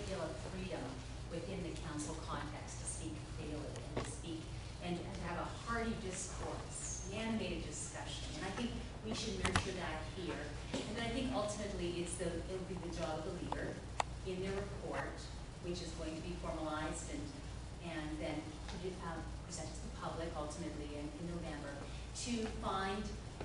deal of freedom within the council context to speak freely and to speak and to have a hearty discourse, an animated discussion. And I think we should nurture that here. And then I think ultimately it'll be the job of the leader in their report, which is going to be formalized and then presented to the public ultimately in November, to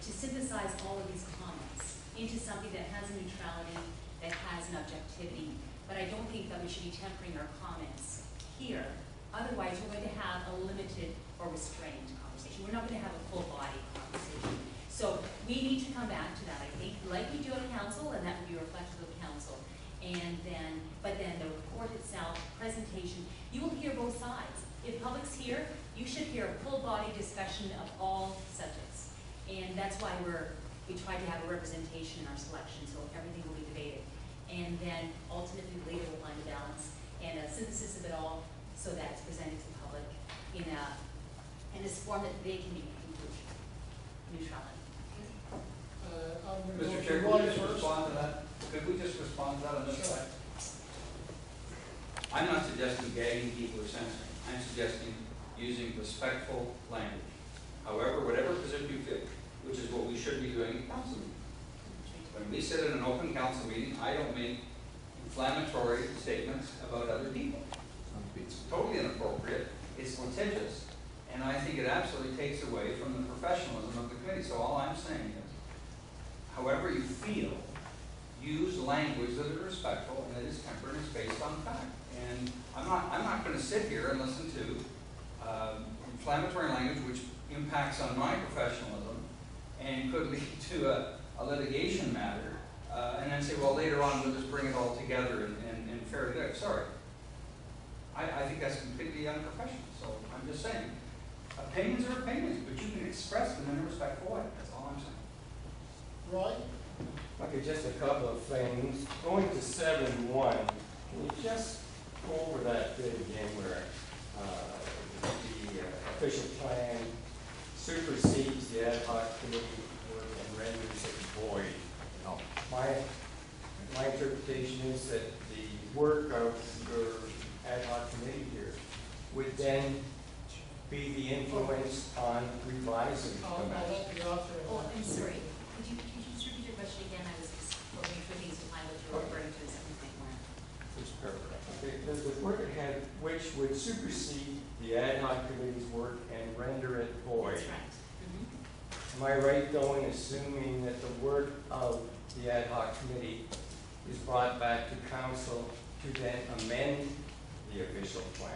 synthesize all of these comments into something that has a neutrality, that has an objectivity. But I don't think that we should be tempering our comments here. Otherwise, we're going to have a limited or restrained conversation. We're not going to have a full body conversation. So we need to come back to that, I think, like we do at council, and that would be reflective of council. But then the report itself, presentation, you will hear both sides. If public's here, you should hear a full body discussion of all subjects. And that's why we try to have a representation in our selection, so everything will be debated. And then ultimately the leader will find a balance and a synthesis of it all so that it's presented to the public in this form that they can be conclusion. Neutrality. Mr. Chair, could we just respond to that? Could we just respond to that on this side? I'm not suggesting gagging people or censoring. I'm suggesting using respectful language. However, whatever position you feel, which is what we should be doing in council meeting. When we sit in an open council meeting, I don't make inflammatory statements about other people. It's totally inappropriate. It's litigious. And I think it absolutely takes away from the professionalism of the committee. So all I'm saying is, however you feel, use language that is respectful and that is tempered and is based on fact. And I'm not going to sit here and listen to inflammatory language which impacts on my professionalism and could lead to a litigation matter, and then say, well, later on we'll just bring it all together and fair it out. Sorry. I think that's completely unprofessional. So I'm just saying, opinions are opinions, but you can express them in a respectful way. That's all I'm saying. Roy? Okay, just a couple of things. Going to 7.1, can you just go over that bit again where the official plan supersedes the ad hoc committee work and renders it void? No. My interpretation is that the work of your ad hoc committee here would then be the influence on revising the master. Oh, I'm sorry. Could you just repeat your question again? I was just looking for things to find what you were referring to as something more. Which paragraph? Okay, the work ahead, which would supersede the ad hoc committee's work and render it void. That's right. Mm-hmm. Am I right, though, in assuming that the work of the ad hoc committee is brought back to council to then amend the official plan?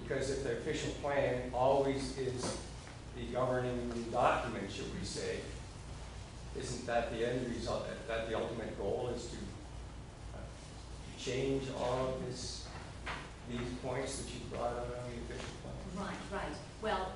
Because if the official plan always is the governing document, should we say, isn't that the end result, that the ultimate goal is to change all of these points that you brought out on the official plan? Right. Well,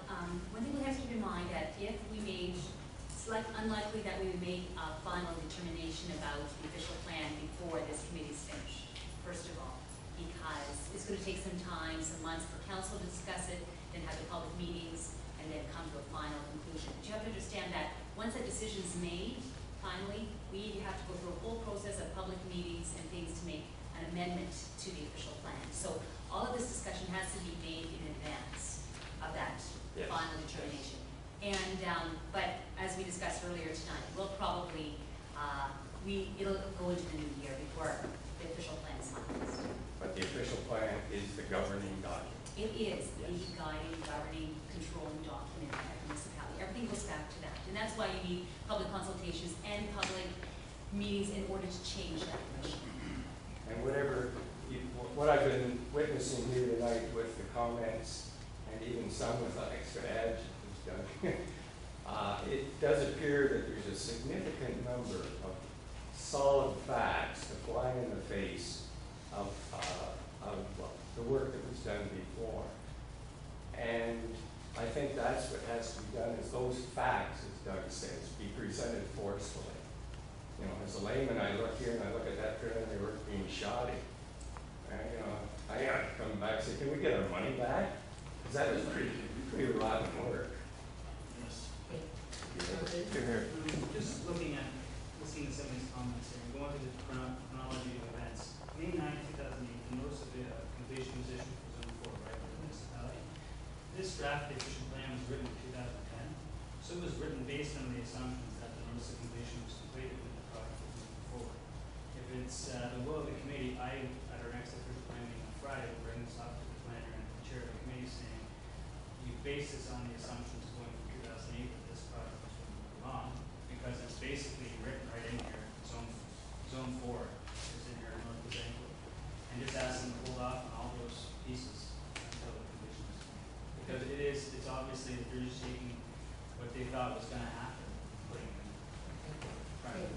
one thing we have to keep in mind that if we made, it's unlikely that we would make a final determination about the official plan before this committee's finished, first of all, because it's going to take some time, some months for council to discuss it, then have the public meetings, and then come to a final conclusion. But you have to understand that once a decision is made, finally, we have to go through a whole process of public meetings and things to make an amendment to the official plan. So all of this discussion has to be made in advance of that final determination. And but as we discussed earlier tonight, we'll probably it'll go into the new year before the official plan is finalized. But the official plan is the governing document. It is the guiding, governing, controlling document of the municipality. Everything goes back to that. And that's why you need public consultations and public meetings in order to change that commission. And what I've been witnessing here tonight with the comments, and even some with extra adjectives done, it does appear that there's a significant number of solid facts to fly in the face of the work that was done before. And I think that's what has to be done, is those facts, as Doug says, be presented forcefully. You know, as a layman, I look here and I look at that preliminary work being shoddy. And, you know, I got to come back and say, can we get our money back? Because that was pretty rotten work. Yes. Just listening to some of these comments here, and going through the chronology of events. May 9, 2008, the basis on the assumptions going from 2008 that this project was going to move on, because it's basically written right in here, zone 4 is in here, north of Banquet. And just ask them to hold off on all those pieces until the conditions. Because it's obviously that they're just taking what they thought was gonna happen, putting it in. Trying to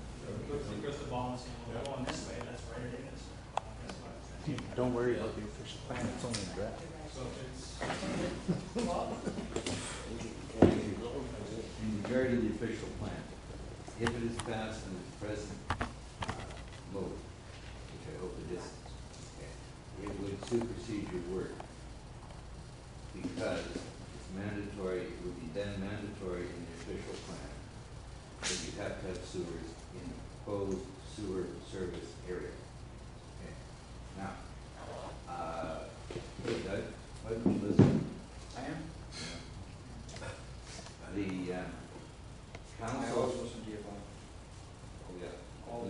look at the crystal ball and saying, well, we're going this way, let's write it in this way. Well, guess what? Don't worry about the official plan, it's only a draft. So if it's, In regard to the official plan, if it is passed in its present mode, which I hope it is, it would supersede your word. Because it's mandatory, it would be then mandatory in the official plan that you have to have sewers in the proposed sewer service area. Okay. Now, hey Doug, why don't you listen? I am. The I council. always listen to you, Bob. Oh, yeah, All I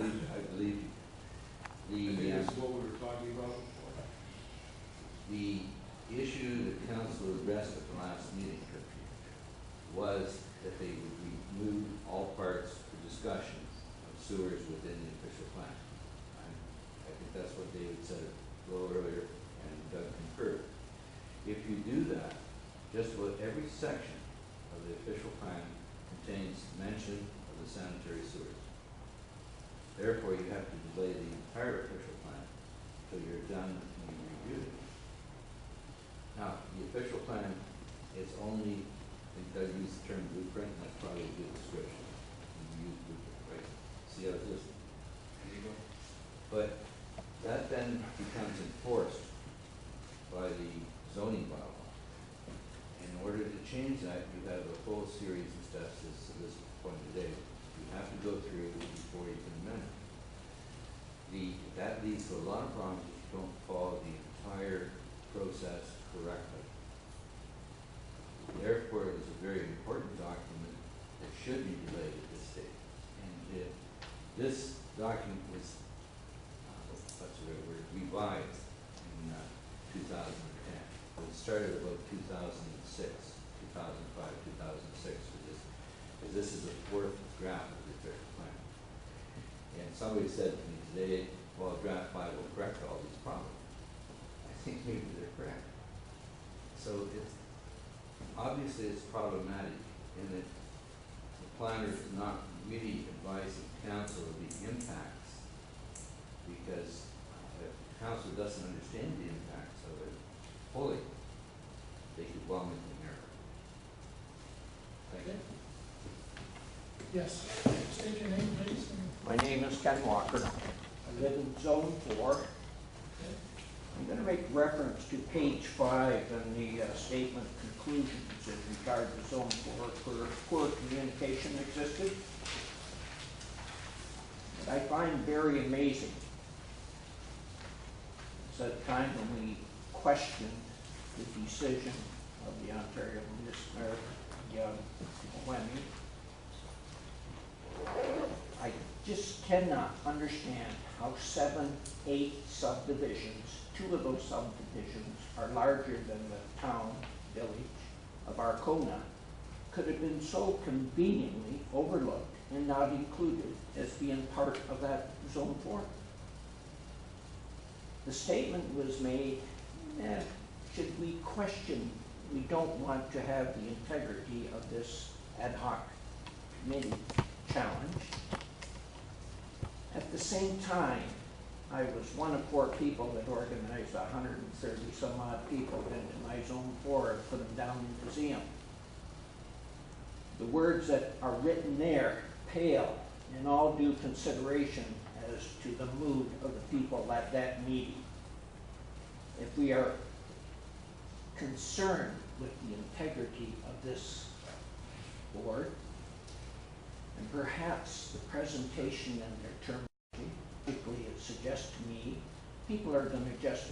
believe you. This is what we were talking about before. The issue that council addressed at the last meeting was that they would remove all parts for discussion of sewers within the official plan. I think that's what David said a little earlier, and Doug concurred. If you do that, just about every section of the official plan contains mention of the sanitary sewers. Therefore, you have to delay the entire official plan until you're done and you review it. Now, the official plan is only, I think Doug used the term blueprint, and that's probably a good description. You use blueprint, right? See how it is? There you go. But that then becomes enforced by the zoning bylaw. In order to change that, you have a whole series of steps, as this point today, you have to go through before you can amend it. That leads to a lot of problems if you don't follow the entire process correctly. Therefore, it is a very important document that should be delayed at this stage. And if this document was, what's the right word, revised in 2010. It started about 2006, 2005, 2006 for this, because this is the fourth draft of the official plan. And somebody said to me today, well, draft 5 will correct all these problems. I think maybe they're correct. So it's, obviously it's problematic in that the planner is not really advising council of the impacts, because if council doesn't understand the impacts of it fully, they could well make an error. Thank you. Yes, state your name, please. My name is Ken Walker. I live in Zone 4. I'm going to make reference to page 5 in the statement conclusions in regard to Zone 4 where poor communication existed. What I find very amazing is that time when we questioned the decision of the Ontario Municipal I just cannot understand how 7, 8 subdivisions, 2 of those subdivisions are larger than the town village of Arcona, could have been so conveniently overlooked and not included as being part of that Zone 4. The statement was made, should we question, we don't want to have the integrity of this ad hoc committee challenged. At the same time, I was one of 4 people that organized 130 some odd people into my Zone 4 and put them down in the museum. The words that are written there pale in all due consideration as to the mood of the people at that meeting. If we are concerned with the integrity of this board, and perhaps the presentation and their terminology, particularly it suggests to me, people are going to just